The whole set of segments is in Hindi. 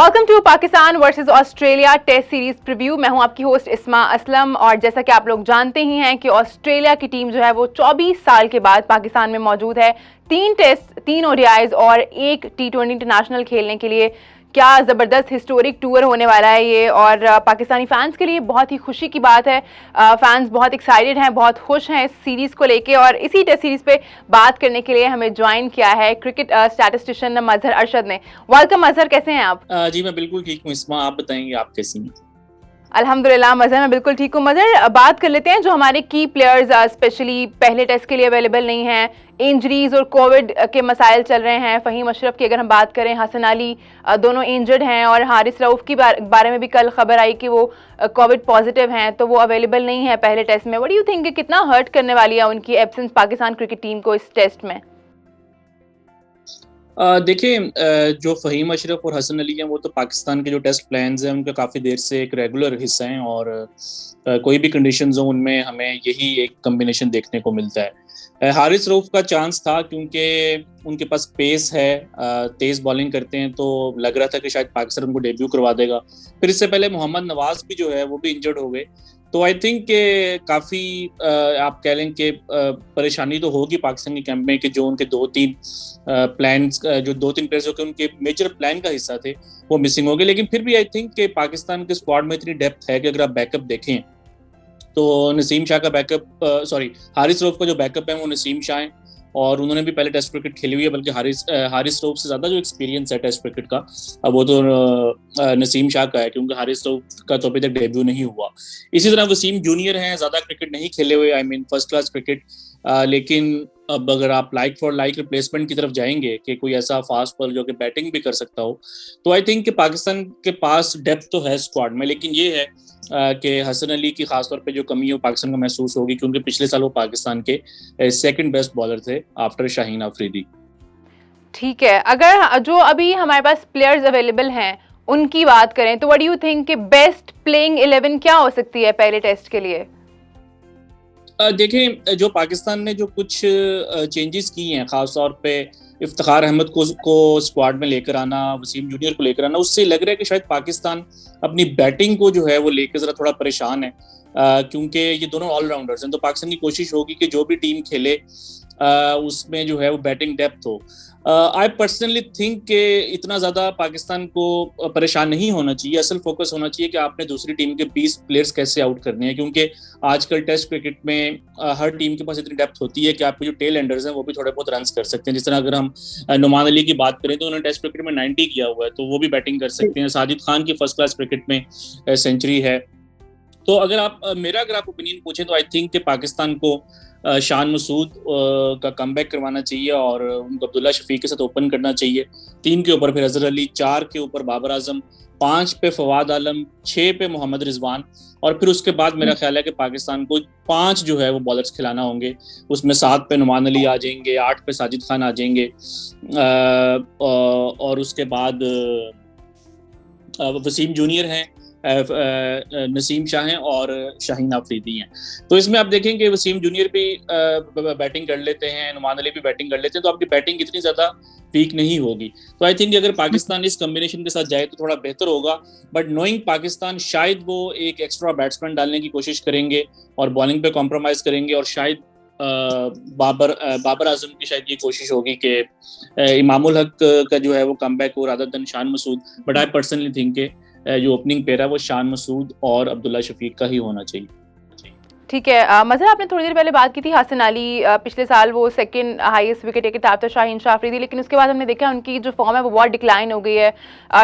Welcome to Pakistan versus Australia test series preview. मैं हूं आपकी होस्ट इस्मा असलम और जैसा कि आप लोग जानते ही हैं कि ऑस्ट्रेलिया की टीम जो है वो 24 साल के बाद पाकिस्तान में मौजूद है। 3 टेस्ट, 3 ओडीआईज और 1 T20 इंटरनेशनल खेलने के लिए। क्या ज़बरदस्त हिस्टोरिक टूर होने वाला है ये, और पाकिस्तानी फैंस के लिए बहुत ही खुशी की बात है। फैंस बहुत एक्साइटेड हैं, बहुत खुश हैं इस सीरीज़ को लेके। और इसी टेस्ट सीरीज़ पे बात करने के लिए हमें ज्वाइन किया है क्रिकेट स्टैटिस्टिशियन मजहर अरशद ने। वेलकम मजहर, कैसे हैं आप? जी मैं बिल्कुल ठीक हूँ इस्मा, आप बताएंगे आप कैसी हैं? अल्हम्दुलिल्लाह मजहर, मैं बिल्कुल ठीक हूँ। मजहर, बात कर लेते हैं जो हमारे की प्लेयर्स स्पेशली पहले टेस्ट के लिए अवेलेबल नहीं हैं। इंजरीज और कोविड के मसाइल चल रहे हैं। फ़हीम अशरफ की अगर हम बात करें, हसन अली दोनों इंजर्ड हैं, और हारिस रऊफ की बारे में भी कल खबर आई कि वो कोविड पॉजिटिव हैं, तो वो अवेलेबल नहीं है पहले टेस्ट में। व्हाट डू यू थिंक, कितना हर्ट करने वाली है उनकी एब्सेंस पाकिस्तान क्रिकेट टीम को इस टेस्ट में? देखिए, जो फ़हीम अशरफ और हसन अली हैं वो तो पाकिस्तान के जो टेस्ट प्लान्स हैं उनका काफ़ी देर से एक रेगुलर हिस्सा हैं, और कोई भी कंडीशंस हो उनमें हमें यही एक कम्बिनेशन देखने को मिलता है। हारिस रऊफ का चांस था क्योंकि उनके पास पेस है, तेज़ बॉलिंग करते हैं, तो लग रहा था कि शायद पाकिस्तान उनको डेब्यू करवा देगा। फिर इससे पहले मोहम्मद नवाज भी जो है वो भी इंजर्ड हो गए। तो आई थिंक कि काफ़ी आप कह लें कि परेशानी तो होगी पाकिस्तान के कैंप में कि जो उनके 2-3 प्लान्स, जो 2-3 प्लेयर्स जो कि उनके मेजर प्लान का हिस्सा थे वो मिसिंग हो गए। लेकिन फिर भी आई थिंक कि पाकिस्तान के स्क्वाड में इतनी डेप्थ है कि अगर आप बैकअप देखें तो नसीम शाह का बैकअप, हारिस रऊफ का जो बैकअप है वो नसीम शाह है, और उन्होंने भी पहले टेस्ट क्रिकेट खेली हुई है। बल्कि हारिस रऊफ से ज़्यादा जो एक्सपीरियंस है टेस्ट क्रिकेट का अब वो तो नसीम शाह का है, क्योंकि हारिस रऊफ का तो अभी तक डेब्यू नहीं हुआ। इसी तरह वसीम जूनियर हैं, ज़्यादा क्रिकेट नहीं खेले हुए, I mean first class cricket. लेकिन अब अगर आप लाइक फॉर लाइक रिप्लेसमेंट की तरफ जाएंगे कि कोई ऐसा फास्ट बॉलर जो कि बैटिंग भी कर सकता हो, तो आई थिंक कि पाकिस्तान के पास डेप्थ तो है स्क्वाड में। लेकिन ये है कि हसन अली की खासतौर पे जो कमी है वो पाकिस्तान को महसूस होगी, क्योंकि पिछले साल वो पाकिस्तान के सेकंड बेस्ट बॉलर थे आफ्टर शाहीन अफरीदी। ठीक है, अगर जो अभी हमारे पास प्लेयर्स अवेलेबल हैं उनकी बात करें तो व्हाट डू यू थिंक कि बेस्ट प्लेइंग 11 क्या हो सकती है पहले टेस्ट के लिए? देखें, जो पाकिस्तान ने जो कुछ चेंजेस की हैं, खासतौर पे इफ्तिखार अहमद को स्क्वाड में लेकर आना, वसीम जूनियर को लेकर आना, उससे लग रहा है कि शायद पाकिस्तान अपनी बैटिंग को जो है वो लेकर ज़रा थोड़ा परेशान है, क्योंकि ये दोनों ऑलराउंडर्स हैं। तो पाकिस्तान की कोशिश होगी कि जो भी टीम खेले उसमें जो है वो बैटिंग डेप्थ हो। आई पर्सनली थिंक कि इतना ज़्यादा पाकिस्तान को परेशान नहीं होना चाहिए। असल फोकस होना चाहिए कि आपने दूसरी टीम के 20 प्लेयर्स कैसे आउट करने हैं, क्योंकि आजकल टेस्ट क्रिकेट में हर टीम के पास इतनी डेप्थ होती है कि आपके जो टेल एंडर्स हैं वो भी थोड़े बहुत रन कर सकते हैं। जिस तरह अगर हम नुमान अली की बात करें तो उन्होंने टेस्ट क्रिकेट में 90 किया हुआ है, तो वो भी बैटिंग कर सकते हैं। साजिद खान की फर्स्ट क्लास क्रिकेट में सेंचुरी है। तो अगर आप ओपिनियन पूछें तो आई थिंक कि पाकिस्तान को शान मसूद का कमबैक करवाना चाहिए, और उनको अब्दुल्ला शफीक के साथ ओपन करना चाहिए। 3 के ऊपर फिर अजहर अली, 4 के ऊपर बाबर आजम, 5 पे फवाद आलम, 6 पे मोहम्मद रिजवान, और फिर उसके बाद मेरा ख्याल है कि पाकिस्तान को 5 जो है वो बॉलर्स खिलाना होंगे। उसमें 7 पे नुमान अली आ जाएंगे, 8 पे साजिद खान आ जाएंगे, और उसके बाद वसीम जूनियर हैं, नसीम शाह हैं, और शाहीन अफरीदी हैं। तो इसमें आप देखें कि वसीम जूनियर भी बैटिंग कर लेते हैं, नुमान अली भी बैटिंग कर लेते हैं, तो आपकी बैटिंग इतनी ज़्यादा वीक नहीं होगी। तो आई थिंक अगर पाकिस्तान इस कम्बिनेशन के साथ जाए तो थोड़ा बेहतर होगा। बट नोइंग पाकिस्तान, शायद वो एक एक्स्ट्रा बैट्समैन डालने की कोशिश करेंगे और बॉलिंग पे कॉम्प्रोमाइज़ करेंगे, और शायद बाबर आजम की शायद ये कोशिश होगी कि इमामुल हक का जो है वो कमबैक हो rather than Shan Masood. But I personally think के जो ओपनिंग पेयर है वो शान मसूद और अब्दुल्ला शफीक का ही होना चाहिए। ठीक है, मज़हर, आपने थोड़ी देर पहले बात की थी हसन अली, पिछले साल वो सेकंड हाईएस्ट विकेट टेकर था शाहीन शाह अफरीदी, लेकिन उसके बाद हमने देखा उनकी जो फॉर्म है वो बहुत डिक्लाइन हो गई है।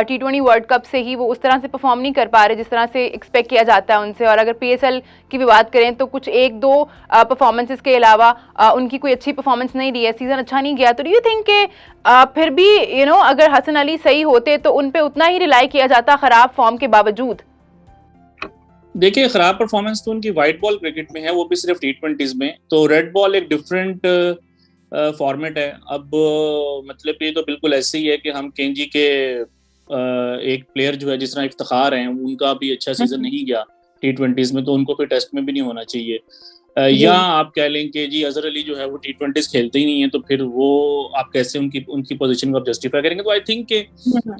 T20 वर्ल्ड कप से ही वो उस तरह से परफॉर्म नहीं कर पा रहे जिस तरह से एक्सपेक्ट किया जाता है उनसे। और अगर PSL की भी बात करें तो कुछ 1-2 परफॉर्मेंसेज के अलावा उनकी कोई अच्छी परफॉर्मेंस नहीं रही है, सीजन अच्छा नहीं गया। तो डू यू थिंक के फिर भी अगर हसन अली सही होते तो उन पर उतना ही रिलाई किया जाता खराब फॉर्म के बावजूद? देखिए, खराब परफॉर्मेंस तो उनकी वाइट बॉल क्रिकेट में है, वो भी सिर्फ T20s में। तो रेड बॉल एक डिफरेंट फॉर्मेट है। अब मतलब ये तो बिल्कुल ऐसे ही है कि हम केंजी के एक प्लेयर जो है जिस तरह इफ्तिखार हैं, उनका भी अच्छा सीजन नहीं गया T20s में, तो उनको फिर टेस्ट में भी नहीं होना चाहिए। या आप कह लें कि जी अजहर अली जो है वो T20s खेलते ही नहीं है, तो फिर वो आप कैसे उनकी उनकी पोजीशन को आप जस्टिफाई करेंगे? तो आई थिंक कि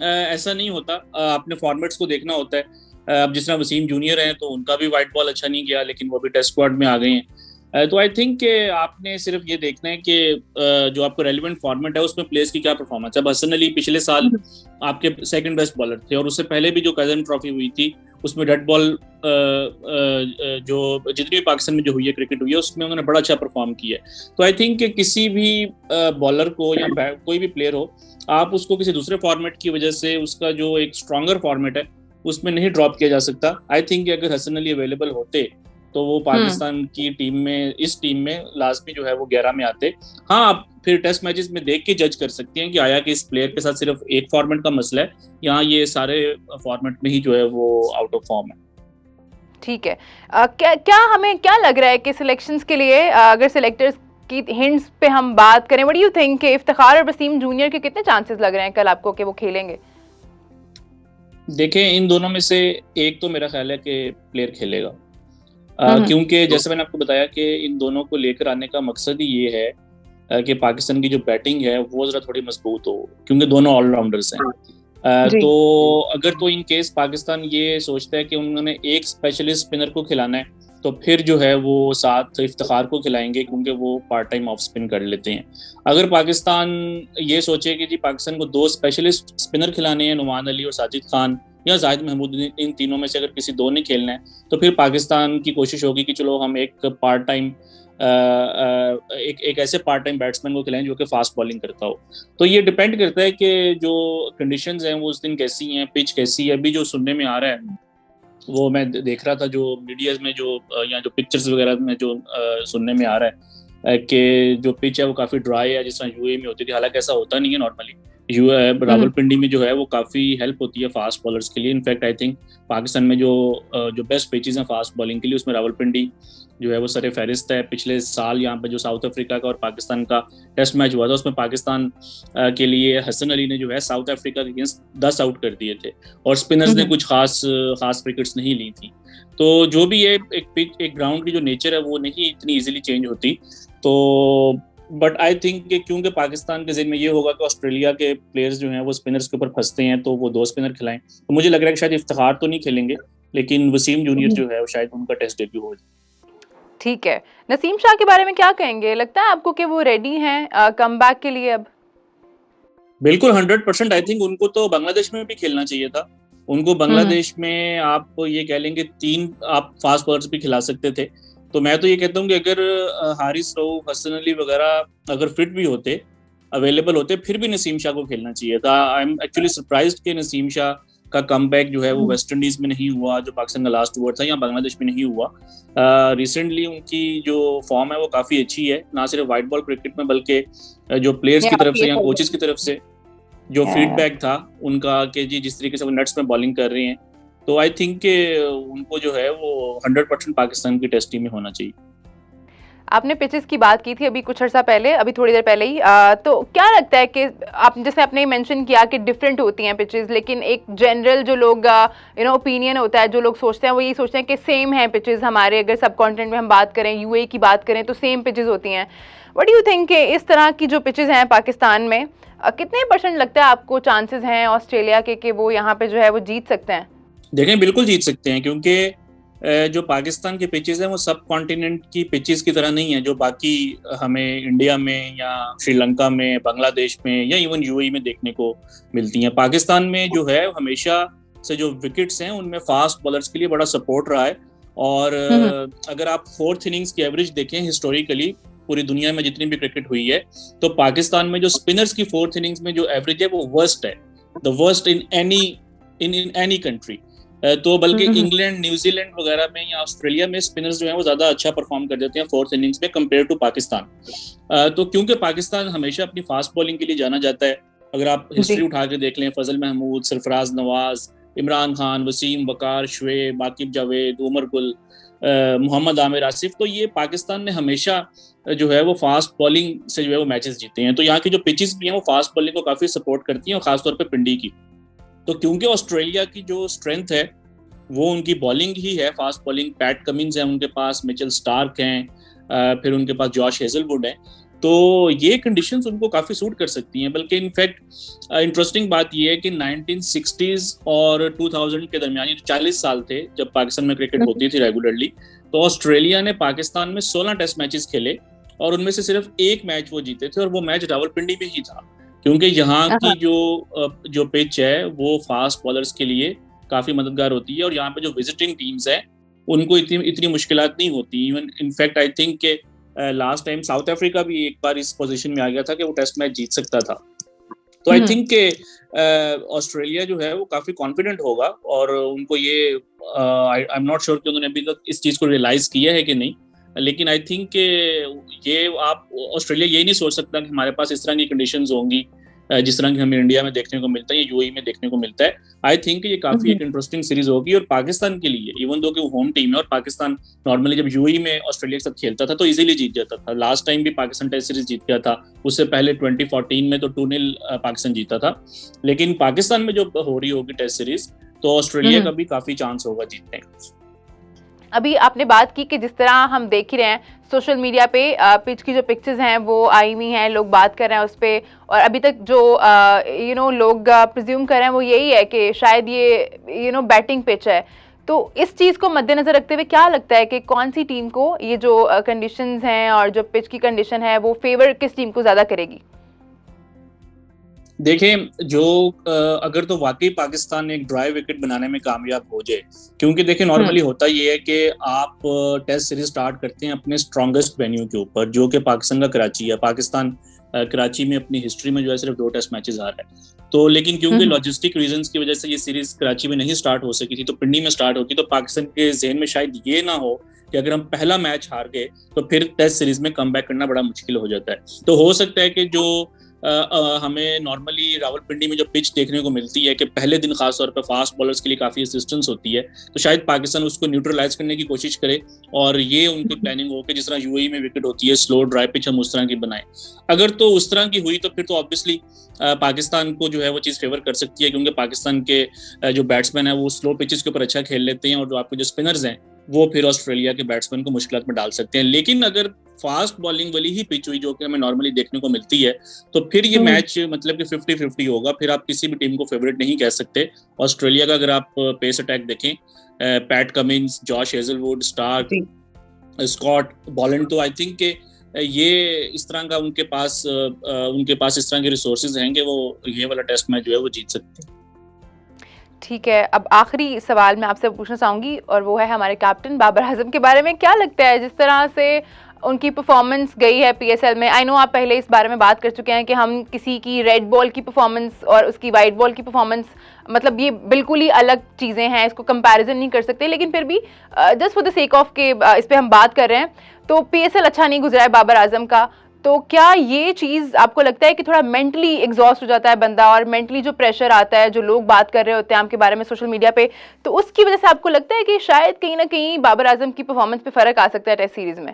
ऐसा नहीं होता। आपने फॉर्मेट्स को देखना होता है। अब जिस तरह वसीम जूनियर हैं तो उनका भी वाइट बॉल अच्छा नहीं गया, लेकिन वो भी टेस्ट स्क्वाड में आ गए हैं। तो आई थिंक कि आपने सिर्फ ये देखना है कि जो आपको रेलिवेंट फॉर्मेट है उसमें प्लेयर्स की क्या परफॉर्मेंस है। अब हसन अली पिछले साल आपके सेकंड बेस्ट बॉलर थे, और उससे पहले भी जो कजन ट्रॉफी हुई थी उसमें डेड बॉल जो जितनी भी पाकिस्तान में जो हुई है क्रिकेट हुई है उसमें उन्होंने बड़ा अच्छा परफॉर्म किया है। तो आई थिंक कि किसी भी बॉलर को या कोई भी प्लेयर हो, आप उसको किसी दूसरे फॉर्मेट की वजह से उसका जो एक स्ट्रॉन्गर फॉर्मेट है उसमें नहीं ड्रॉप किया जा सकता। आई थिंक अगर हसन अली अवेलेबल होते तो वो पाकिस्तान की टीम में, इस टीम में लाजमी जो है वो 11 में आते। हाँ, आप फिर टेस्ट मैचेस में देख के जज कर सकते हैं कि आया कि इस प्लेयर के साथ सिर्फ एक फॉर्मेट का मसला है या ये सारे फॉर्मेट में ही जो है वो आउट ऑफ फॉर्म है। ठीक है। क्या हमें क्या लग रहा है कि सिलेक्शंस के लिए अगर सिलेक्टर्स की हिंट्स पे हम बात करें, व्हाट डू यू थिंक कि इफ्तिखार और वसीम जूनियर के कितने चांसेस लग रहे हैं कल आपको कि वो खेलेंगे? देखें, इन दोनों में से एक तो मेरा ख्याल है कि प्लेयर खेलेगा, क्योंकि जैसे मैंने आपको बताया कि इन दोनों को लेकर आने का मकसद ही ये है कि पाकिस्तान की जो बैटिंग है वो जरा थोड़ी मजबूत हो, क्योंकि दोनों ऑलराउंडर्स हैं। तो अगर तो इन केस पाकिस्तान ये सोचता है कि उन्होंने एक स्पेशलिस्ट स्पिनर को खिलाना है, तो फिर जो है वो साथ इफ्तिखार को खिलाएंगे, क्योंकि वो पार्ट टाइम ऑफ स्पिन कर लेते हैं। अगर पाकिस्तान ये सोचे कि जी पाकिस्तान को 2 स्पेशलिस्ट स्पिनर खिलाने हैं, नुमान अली और साजिद खान या जाहिद महमूद, इन तीनों में से अगर किसी दो ने खेलना है, तो फिर पाकिस्तान की कोशिश होगी कि चलो हम एक पार्ट टाइम एक ऐसे पार्ट टाइम बैट्समैन को खिलाएं जो कि फास्ट बॉलिंग करता हो। तो ये डिपेंड करता है कि जो कंडीशंस हैं वो उस दिन कैसी हैं, पिच कैसी है। अभी जो सुनने में आ रहा है वो मैं देख रहा था, जो मीडिया में जो या जो पिक्चर्स वगैरह में जो सुनने में आ रहा है कि जो पिच है वो काफ़ी ड्राई है, जिस तरह यूएई में होती थी। हालांकि ऐसा होता नहीं है नॉर्मली। रावलपिंडी में जो है वो काफ़ी हेल्प होती है फास्ट बॉलर्स के लिए। इनफैक्ट आई थिंक पाकिस्तान में जो बेस्ट पिचेस हैं फास्ट बॉलिंग के लिए, उसमें रावलपिंडी जो है वो सरे फहरिस्त है। पिछले साल यहाँ पे जो साउथ अफ्रीका का और पाकिस्तान का टेस्ट मैच हुआ था उसमें पाकिस्तान के लिए हसन अली ने जो है साउथ अफ्रीका के अगेंस्ट 10 आउट कर दिए थे, और स्पिनर्स ने कुछ खास विकेट्स नहीं ली थी। तो जो भी है एक ग्राउंड की जो नेचर है वो नहीं इतनी इजीली चेंज होती। तो बट आई थिंक कि क्योंकि पाकिस्तान के ज़हन में ये होगा कि ऑस्ट्रेलिया के प्लेयर्स जो हैं वो स्पिनर्स के ऊपर फंसते हैं, तो वो 2 स्पिनर खिलाएं। तो मुझे लग रहा है कि शायद इफ्तिखार तो नहीं खेलेंगे, लेकिन वसीम जूनियर जो है वो शायद उनका टेस्ट डेब्यू हो जाए। ठीक है। नसीम शाह के बारे में क्या कहेंगे? लगता है आपको कि वो रेडी हैं कमबैक के लिए अब? बिल्कुल 100%। आई थिंक उनको तो बांग्लादेश में भी खेलना चाहिए था। उनको बांग्लादेश में आप ये कह लेंगे 3 आप फास्ट बॉलर्स भी खिला सकते थे। तो मैं तो ये कहता हूँ कि अगर हारिस रऊफ, हसन अली वगैरह अगर फिट भी होते, अवेलेबल होते, फिर भी नसीम शाह को खेलना चाहिए था। आई एम एक्चुअली सरप्राइज्ड कि नसीम शाह का कमबैक जो है वो वेस्ट इंडीज में नहीं हुआ, जो पाकिस्तान का लास्ट ओवर था, या बांग्लादेश में नहीं हुआ। रिसेंटली उनकी जो फॉर्म है वो काफ़ी अच्छी है, ना सिर्फ वाइट बॉल क्रिकेट में बल्कि जो प्लेयर्स की तरफ से या कोचेस की तरफ से जो फीडबैक था उनका कि जी जिस तरीके से वो नेट्स में बॉलिंग कर रहे हैं, तो आई थिंक कि उनको जो है वो 100% पाकिस्तान की टेस्ट टीम में होना चाहिए। आपने पिचेस की बात की थी अभी कुछ अर्सा पहले, अभी थोड़ी देर पहले ही, तो क्या लगता है कि आप जैसे आपने मेंशन किया कि डिफरेंट होती हैं पिचेस, लेकिन एक जनरल जो लोग ओपिनियन होता है, जो लोग सोचते हैं वो यही सोचते हैं कि सेम है पिचेस हमारे। अगर सब कॉन्टिनेंट में हम बात करें, यूएई की बात करें, तो सेम पिचेस होती हैं। व्हाट डू यू थिंक कि इस तरह की जो पिचेस हैं पाकिस्तान में, कितने % लगता है आपको चांसेस हैं ऑस्ट्रेलिया के कि वो यहाँ पे जो है वो जीत सकते हैं? देखें, बिल्कुल जीत सकते हैं, क्योंकि जो पाकिस्तान के पिचेस हैं वो सब कॉन्टिनेंट की पिचेस की तरह नहीं है जो बाकी हमें इंडिया में या श्रीलंका में, बांग्लादेश में या इवन यूएई में देखने को मिलती हैं। पाकिस्तान में जो है हमेशा से जो विकेट्स हैं उनमें फास्ट बॉलर्स के लिए बड़ा सपोर्ट रहा है। और अगर आप 4th इनिंग्स की एवरेज देखें हिस्टोरिकली पूरी दुनिया में जितनी भी क्रिकेट हुई है, तो पाकिस्तान में जो स्पिनर्स की 4th इनिंग्स में जो एवरेज है वो वर्स्ट है, the worst in any country. तो बल्कि इंग्लैंड, न्यूजीलैंड वगैरह में या ऑस्ट्रेलिया में स्पिनर्स जो हैं वो ज़्यादा अच्छा परफॉर्म कर देते हैं 4th इनिंग्स में कंपेयर टू पाकिस्तान। तो क्योंकि पाकिस्तान हमेशा अपनी फास्ट बॉलिंग के लिए जाना जाता है। अगर आप हिस्ट्री उठा के देख लें, फजल महमूद, सरफराज नवाज, इमरान खान, वसीम, वकार, शुएब, आकिब जावेद, उमर गुल, मोहम्मद आमिर आसिफ, तो ये पाकिस्तान ने हमेशा जो है वो फास्ट बॉलिंग से जो है वो मैचेस जीते हैं। तो यहाँ की जो पिचेस भी हैं वो फास्ट बॉलिंग को काफ़ी सपोर्ट करती हैं, और ख़ासतौर पर पिंडी की। तो क्योंकि ऑस्ट्रेलिया की जो स्ट्रेंथ है वो उनकी बॉलिंग ही है, फास्ट बॉलिंग। पैट कमिंस है उनके पास, मिचेल स्टार्क हैं, फिर उनके पास जॉश हेजलवुड है। तो ये कंडीशंस उनको काफ़ी सूट कर सकती हैं। बल्कि इनफैक्ट इंटरेस्टिंग बात ये है कि 1960s और 2000 के दरमियान, ये 40 साल थे जब पाकिस्तान में क्रिकेट होती थी रेगुलरली, तो ऑस्ट्रेलिया ने पाकिस्तान में 16 टेस्ट मैचेस खेले और उनमें से सिर्फ एक मैच वो जीते थे, और वो मैच रावलपिंडी में ही था। क्योंकि यहाँ की जो पिच है वो फास्ट बॉलर्स के लिए काफ़ी मददगार होती है, और यहाँ पे जो विजिटिंग टीम्स हैं उनको इतनी मुश्किलात नहीं होती। इवन इनफैक्ट आई थिंक के लास्ट टाइम साउथ अफ्रीका भी एक बार इस पोजीशन में आ गया था कि वो टेस्ट मैच जीत सकता था। तो आई थिंक के ऑस्ट्रेलिया जो है वो काफी कॉन्फिडेंट होगा, और उनको ये आई एम नॉट श्योर कि उन्होंने अभी तक इस चीज को रियलाइज किया है कि नहीं, लेकिन आई थिंक के ये आप ऑस्ट्रेलिया ये नहीं सोच सकता कि हमारे पास इस तरह की कंडीशंस होंगी जिस तरह की हमें इंडिया में देखने को मिलता है या यूएई में देखने को मिलता है। आई थिंक ये काफी एक इंटरेस्टिंग सीरीज होगी, और पाकिस्तान के लिए, इवन दो कि वो होम टीम है, और पाकिस्तान नॉर्मली जब यूएई में ऑस्ट्रेलिया के साथ खेलता था तो इजीली जीत जाता था। लास्ट टाइम भी पाकिस्तान टेस्ट सीरीज जीत गया था, उससे पहले 2014 में तो 2-0 पाकिस्तान जीता था। लेकिन पाकिस्तान में जो हो रही होगी टेस्ट सीरीज, तो ऑस्ट्रेलिया का भी काफी चांस होगा जीतने का। अभी आपने बात की कि जिस तरह हम देख ही रहे हैं सोशल मीडिया पे पिच की जो पिक्चर्स हैं वो आई हुई हैं, लोग बात कर रहे हैं उस पर, और अभी तक जो लोग प्रिज्यूम कर रहे हैं वो यही है कि शायद ये बैटिंग पिच है। तो इस चीज़ को मद्देनजर रखते हुए क्या लगता है कि कौन सी टीम को ये जो कंडीशंस हैं और जो पिच की कंडीशन है वो फेवर किस टीम को ज़्यादा करेगी? देखें, जो अगर तो वाकई पाकिस्तान एक ड्राई विकेट बनाने में कामयाब हो जाए, क्योंकि देखें नॉर्मली होता ये है कि आप टेस्ट सीरीज स्टार्ट करते हैं अपने स्ट्रॉन्गेस्ट वेन्यू के ऊपर, जो कि पाकिस्तान का कराची है। पाकिस्तान कराची में अपनी हिस्ट्री में जो है सिर्फ 2 टेस्ट मैचेस हारा है। तो लेकिन क्योंकि लॉजिस्टिक रीजंस की वजह से ये सीरीज कराची में नहीं स्टार्ट हो सकी थी, तो पिंडी में स्टार्ट होती, तो पाकिस्तान के जहन में शायद ये ना हो कि अगर हम पहला मैच हार गए तो फिर टेस्ट सीरीज में कमबैक करना बड़ा मुश्किल हो जाता है। तो हो सकता है कि जो हमें नॉर्मली रावलपिंडी में जो पिच देखने को मिलती है कि पहले दिन खासतौर पर फास्ट बॉलर्स के लिए काफ़ी असिस्टेंस होती है, तो शायद पाकिस्तान उसको न्यूट्रलाइज करने की कोशिश करे, और ये उनकी प्लानिंग हो कि जिस तरह यूएई में विकेट होती है स्लो ड्राई पिच, हम उस तरह की बनाएं। अगर तो उस तरह की हुई तो फिर तो ऑब्वियसली पाकिस्तान को जो है वो चीज़ फेवर कर सकती है, क्योंकि पाकिस्तान के जो बैट्समैन है वो स्लो पिचेस के ऊपर अच्छा खेल लेते हैं, और जो आपके जो स्पिनर्स हैं वो फिर ऑस्ट्रेलिया के बैट्समैन को मुश्किल में डाल सकते हैं। लेकिन अगर फास्ट बॉलिंग वाली ही पिच हुई जो कि हमें नॉर्मली देखने को मिलती है, तो फिर ये मैच मतलब कि 50-50 होगा। फिर आप किसी भी टीम को फेवरेट नहीं कह सकते। ऑस्ट्रेलिया का अगर आप पेस अटैक देखें, Pat Cummins, Josh Hazlewood, Starc, Scott Boland, तो आई थिंक के ये इस तरह का उनके पास इस तरह के रिसोर्सेज हैं कि वो ये वाला टेस्ट मैच जो है वो जीत सकते हैं। ठीक है, अब आखिरी सवाल मैं आपसे पूछना चाहूँगी, और वो है हमारे कैप्टन बाबर आजम के बारे में। क्या लगता है जिस तरह से उनकी परफॉर्मेंस गई है पीएसएल में, आई नो आप पहले इस बारे में बात कर चुके हैं कि हम किसी की रेड बॉल की परफॉर्मेंस और उसकी वाइट बॉल की परफॉर्मेंस, मतलब ये बिल्कुल ही अलग चीज़ें हैं, इसको कंपैरिजन नहीं कर सकते, लेकिन फिर भी just for the sake of के इस पर हम बात कर रहे हैं, तो पीएसएल अच्छा नहीं गुजरा है बाबर आजम का। तो क्या ये चीज़ आपको लगता है कि थोड़ा मेंटली एग्जॉस्ट हो जाता है बंदा, और मेंटली जो प्रेशर आता है, जो लोग बात कर रहे होते हैं आपके बारे में सोशल मीडिया पे, तो उसकी वजह से आपको लगता है कि शायद कहीं ना कहीं बाबर आजम की परफॉर्मेंस पे फर्क आ सकता है टेस्ट सीरीज में?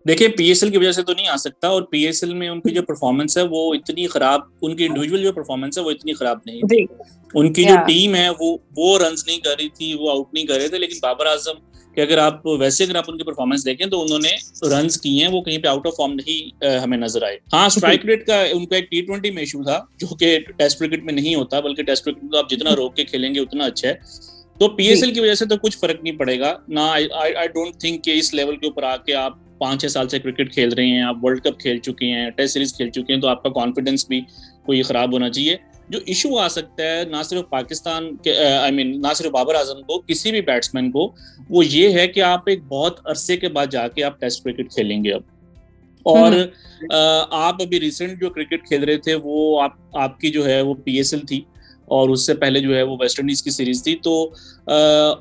देखिए, पीएसएल की वजह से तो नहीं आ सकता, और पीएसएल में उनकी जो परफॉर्मेंस है वो इतनी खराब, उनकी इंडिविजुअल जो परफॉर्मेंस है वो इतनी खराब नहीं थी। उनकी जो टीम है वो रन्स नहीं कर रही थी, वो आउट नहीं कर रहे थे। लेकिन बाबर आजम कि अगर आप उनकी परफॉर्मेंस देखें तो उन्होंने रन्स किए हैं, वो कहीं पे आउट ऑफ फॉर्म नहीं हमें नजर आए। हाँ, स्ट्राइक रेट का उनका एक T20 में इशू था, जो कि टेस्ट क्रिकेट में नहीं होता, बल्कि टेस्ट क्रिकेट में आप जितना रोक के खेलेंगे उतना अच्छा है। तो पीएसएल की वजह से तो कुछ फर्क नहीं पड़ेगा ना। आई डोंट थिंक कि इस लेवल के ऊपर आके आप 5-6 साल से क्रिकेट खेल रहे हैं, आप वर्ल्ड कप खेल चुके हैं, टेस्ट सीरीज खेल चुके हैं, तो आपका कॉन्फिडेंस भी कोई खराब होना चाहिए। जो इशू आ सकता है ना सिर्फ पाकिस्तान के ना सिर्फ बाबर आजम को, किसी भी बैट्समैन को, वो ये है कि आप एक बहुत अरसे के बाद जाके आप टेस्ट क्रिकेट खेलेंगे अब, और आप अभी रिसेंट जो क्रिकेट खेल रहे थे वो आपकी जो है वो पीएसएल थी, और उससे पहले जो है वो वेस्ट इंडीज की सीरीज थी। तो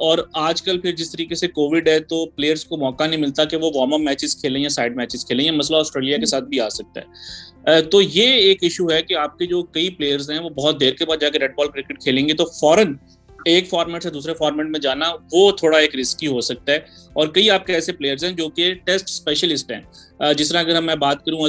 और आजकल फिर जिस तरीके से कोविड है तो प्लेयर्स को मौका नहीं मिलता कि वो वार्म अप मैचेस खेलें या साइड मैचेस खेलें। ये मसला ऑस्ट्रेलिया के साथ भी आ सकता है। तो ये एक इशू है कि आपके जो कई प्लेयर्स हैं वो बहुत देर के बाद जाके रेड बॉल क्रिकेट खेलेंगे, तो फौरन एक फॉर्मेट से दूसरे फॉर्मेट में जाना वो थोड़ा एक रिस्की हो सकता है। और कई आपके ऐसे प्लेयर्स हैं जो कि टेस्ट स्पेशलिस्ट हैं, जिस तरह अगर मैं बात करूं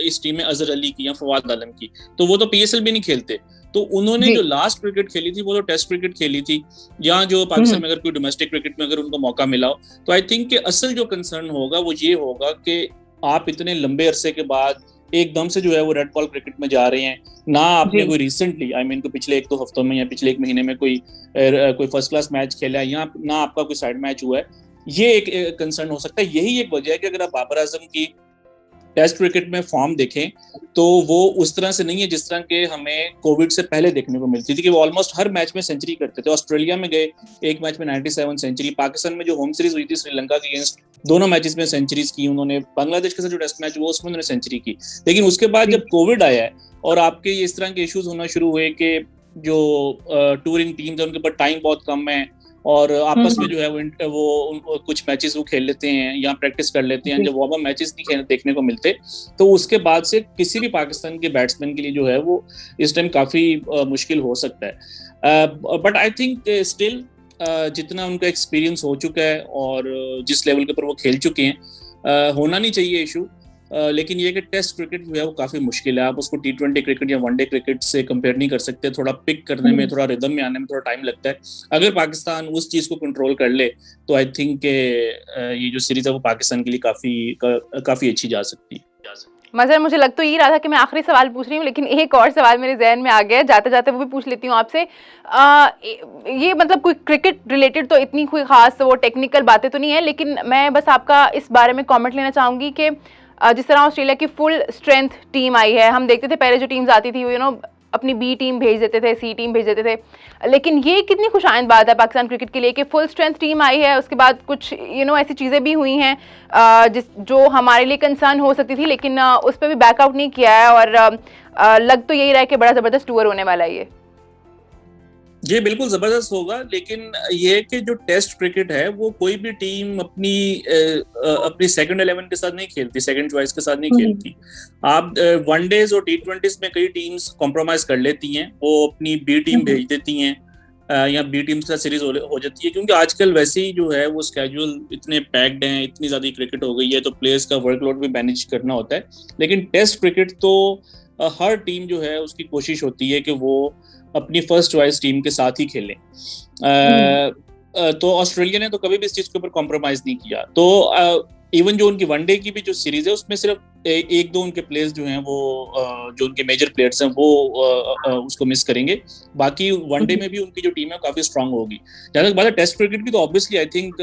इस टीम में अजहर अली की या फवाद आलम की, तो वो तो पीएसएल भी नहीं खेलते, तो उन्होंने जी। जो लास्ट क्रिकेट खेली थी वो तो टेस्ट क्रिकेट खेली थी, या जो पाकिस्तान में अगर कोई डोमेस्टिक क्रिकेट में अगर उनको मौका मिला हो, तो आई थिंक कि असल जो कंसर्न होगा वो ये होगा कि आप इतने लंबे अरसे के बाद एकदम से जो है वो रेड बॉल क्रिकेट में जा रहे हैं, ना आपने जी। कोई रिसेंटली आई मीन को पिछले 1-2 हफ्तों में या पिछले 1 महीने में कोई फर्स्ट क्लास मैच खेला है, या ना आपका कोई साइड मैच हुआ है। ये एक कंसर्न हो सकता है। यही एक वजह है कि अगर आप बाबर आजम की टेस्ट क्रिकेट में फॉर्म देखें तो वो उस तरह से नहीं है जिस तरह के हमें कोविड से पहले देखने को मिलती थी, कि वो ऑलमोस्ट हर मैच में सेंचुरी करते थे। ऑस्ट्रेलिया में गए, एक मैच में 97 सेंचुरी, पाकिस्तान में जो होम सीरीज हुई थी श्रीलंका के अगेंस्ट, दोनों मैचेस में सेंचुरीज की उन्होंने, बांग्लादेश के साथ जो टेस्ट मैच हुआ उसमें उन्होंने सेंचुरी की। लेकिन उसके बाद जब कोविड आया है और आपके इस तरह के इश्यूज होना शुरू हुए कि जो टूरिंग टीम्स है उनके पास टाइम बहुत कम है और आपस में जो है वो कुछ मैचेस वो खेल लेते हैं या प्रैक्टिस कर लेते हैं, जब वार्म अप मैचेस नहीं देखने को मिलते, तो उसके बाद से किसी भी पाकिस्तान के बैट्समैन के लिए जो है वो इस टाइम काफी मुश्किल हो सकता है। बट आई थिंक स्टिल जितना उनका एक्सपीरियंस हो चुका है और जिस लेवल के ऊपर वो खेल चुके हैं, होना नहीं चाहिए इशू। लेकिन ये कि टेस्ट क्रिकेट जो है वो काफी मुश्किल है, आप उसको T20 क्रिकेट या वनडे क्रिकेट से कंपेयर नहीं कर सकते। थोड़ा पिक करने में, थोड़ा रिदम में आने में थोड़ा टाइम लगता है। अगर पाकिस्तान उस चीज को कंट्रोल कर ले तो आई थिंक ये जो सीरीज है वो पाकिस्तान के लिए काफी अच्छी जा सकती है। मजहर, मुझे लग तो यही रहा था कि मैं आखिरी सवाल पूछ रही हूँ, लेकिन एक और सवाल मेरे जहन में आ गया, जाते जाते वो भी पूछ लेती हूँ आपसे। ये मतलब कोई क्रिकेट रिलेटेड तो इतनी कोई खास वो टेक्निकल बातें तो नहीं है, लेकिन मैं बस आपका इस बारे में कमेंट लेना चाहूँगी कि जिस तरह ऑस्ट्रेलिया की फुल स्ट्रेंथ टीम आई है, हम देखते थे पहले जो टीम्स आती थी वो अपनी बी टीम भेज देते थे, सी टीम भेज देते थे, लेकिन ये कितनी खुशाइंद बात है पाकिस्तान क्रिकेट के लिए कि फुल स्ट्रेंथ टीम आई है। उसके बाद कुछ ऐसी चीज़ें भी हुई हैं जो हमारे लिए कंसर्न हो सकती थी, लेकिन उस पर भी बैकआउट नहीं किया है और लग तो यही रहा है कि बड़ा ज़बरदस्त टूर होने वाला है ये। जी बिल्कुल जबरदस्त होगा, लेकिन ये कि जो टेस्ट क्रिकेट है वो कोई भी टीम अपनी सेकंड 11 के साथ नहीं खेलती, सेकंड चॉइस के साथ नहीं खेलती। आप वनडेज और T20s में कई टीम्स कॉम्प्रोमाइज कर लेती हैं, वो अपनी बी टीम भेज देती हैं या बी टीम के साथ सीरीज हो जाती है, क्योंकि आजकल वैसे ही जो है वो स्केड्यूल इतने पैक्ड हैं, इतनी ज्यादा क्रिकेट हो गई है, तो प्लेयर्स का वर्कलोड भी मैनेज करना होता है। लेकिन टेस्ट क्रिकेट तो हर टीम जो है उसकी कोशिश होती है कि वो अपनी फर्स्ट चॉइस टीम के साथ ही खेलें। तो ऑस्ट्रेलिया ने तो कभी भी इस चीज के ऊपर कॉम्प्रोमाइज नहीं किया। तो इवन जो उनकी वनडे की भी जो सीरीज है उसमें सिर्फ एक दो उनके प्लेयर्स जो हैं वो जो उनके मेजर प्लेयर्स हैं वो उसको मिस करेंगे, बाकी वनडे में भी उनकी जो टीम है काफी स्ट्रांग होगी। जहां तक बात है टेस्ट क्रिकेट की, तो ऑब्वियसली आई थिंक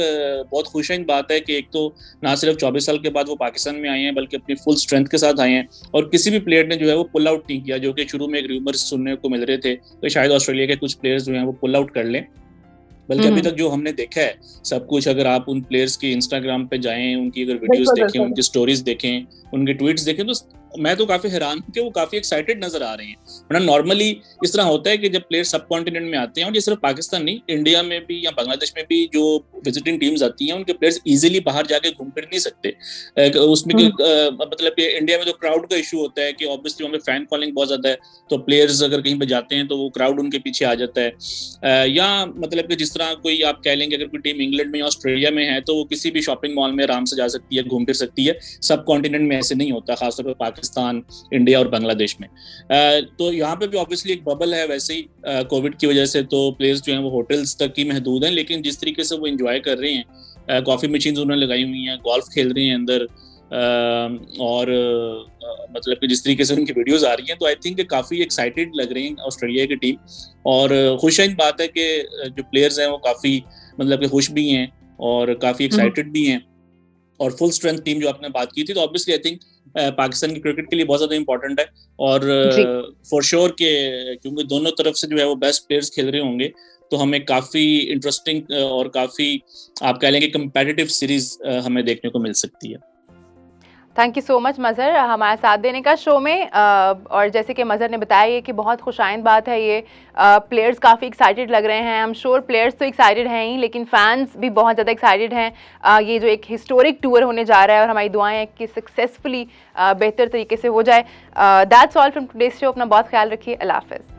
बहुत खुशाइन बात है कि एक तो ना सिर्फ 24 साल के बाद वो पाकिस्तान में आए हैं बल्कि अपनी फुल स्ट्रेंथ के साथ आए हैं, और किसी भी प्लेयर ने जो है वो पुल आउट नहीं किया, जो कि शुरू में एक रूमर्स सुनने को मिल रहे थे तो शायद ऑस्ट्रेलिया के कुछ प्लेयर्स जो हैं वो पुल आउट कर लें। बल्कि अभी तक जो हमने देखा है सब कुछ, अगर आप उन प्लेयर्स के इंस्टाग्राम पे जाएं, उनकी अगर वीडियोस देखें, उनकी स्टोरीज देखें, उनके ट्वीट्स देखें, तो मैं तो काफी हैरान हूं कि वो काफी एक्साइटेड नजर आ रहे हैं। वरना नॉर्मली इस तरह होता है कि जब प्लेयर सब कॉन्टिनेंट में आते हैं, और ये सिर्फ पाकिस्तान नहीं, इंडिया में भी या बांग्लादेश में भी जो विजिटिंग टीम्स आती हैं उनके प्लेयर्स इजीली बाहर जाके घूम फिर नहीं सकते। उसमें मतलब कि इंडिया में तो क्राउड का इशू होता है कि ऑब्वियसली वहाँ पे फैन फॉलोइंग बहुत ज्यादा है, तो प्लेयर्स अगर कहीं पे जाते हैं तो वो क्राउड उनके पीछे आ जाता है। या मतलब कि जिस तरह कोई आप कह लेंगे अगर कोई टीम इंग्लैंड में या ऑस्ट्रेलिया में है तो वो किसी भी शॉपिंग मॉल में आराम से जा सकती है, घूम फिर सकती है। सब कॉन्टिनेंट में ऐसे नहीं होता, खासतौर पर पाकिस्तान, इंडिया और बांग्लादेश में। तो यहाँ पे भी ऑब्वियसली एक बबल है वैसे ही कोविड की वजह से, तो प्लेयर्स जो हैं वो होटल्स तक ही महदूद हैं, लेकिन जिस तरीके से वो एंजॉय कर रहे हैं, कॉफी मशीन्स उन्होंने लगाई हुई हैं, गोल्फ खेल रहे हैं अंदर, और मतलब कि जिस तरीके से उनकी वीडियोस आ रही हैं, तो आई थिंक काफी एक्साइटेड लग रही है ऑस्ट्रेलिया की टीम। और खुशाइन बात है कि जो प्लेयर्स हैं वो काफी मतलब कि खुश भी हैं और काफी एक्साइटेड भी हैं, और फुल स्ट्रेंथ टीम जो आपने बात की थी, तो ऑब्वियसली आई थिंक पाकिस्तान की क्रिकेट के लिए बहुत ज्यादा इंपॉर्टेंट है। और फॉर श्योर के क्योंकि दोनों तरफ से जो है वो बेस्ट प्लेयर्स खेल रहे होंगे, तो हमें काफी इंटरेस्टिंग और काफी आप कह लेंगे कंपेटिटिव सीरीज हमें देखने को मिल सकती है। थैंक यू सो मच मजहर हमारा साथ देने का शो में। और जैसे कि मजहर ने बताया ये कि बहुत खुशाइंद बात है ये, प्लेयर्स काफ़ी एक्साइटेड लग रहे हैं। आई एम श्योर प्लेयर्स तो एक्साइटेड हैं ही, लेकिन फैंस भी बहुत ज़्यादा एक्साइटेड हैं। ये जो एक हिस्टोरिक टूर होने जा रहा है और हमारी दुआएं हैं कि सक्सेसफुली बेहतर तरीके से हो जाए। That's all from today's show. अपना बहुत ख्याल रखिए। अल्लाह हाफ़िज़।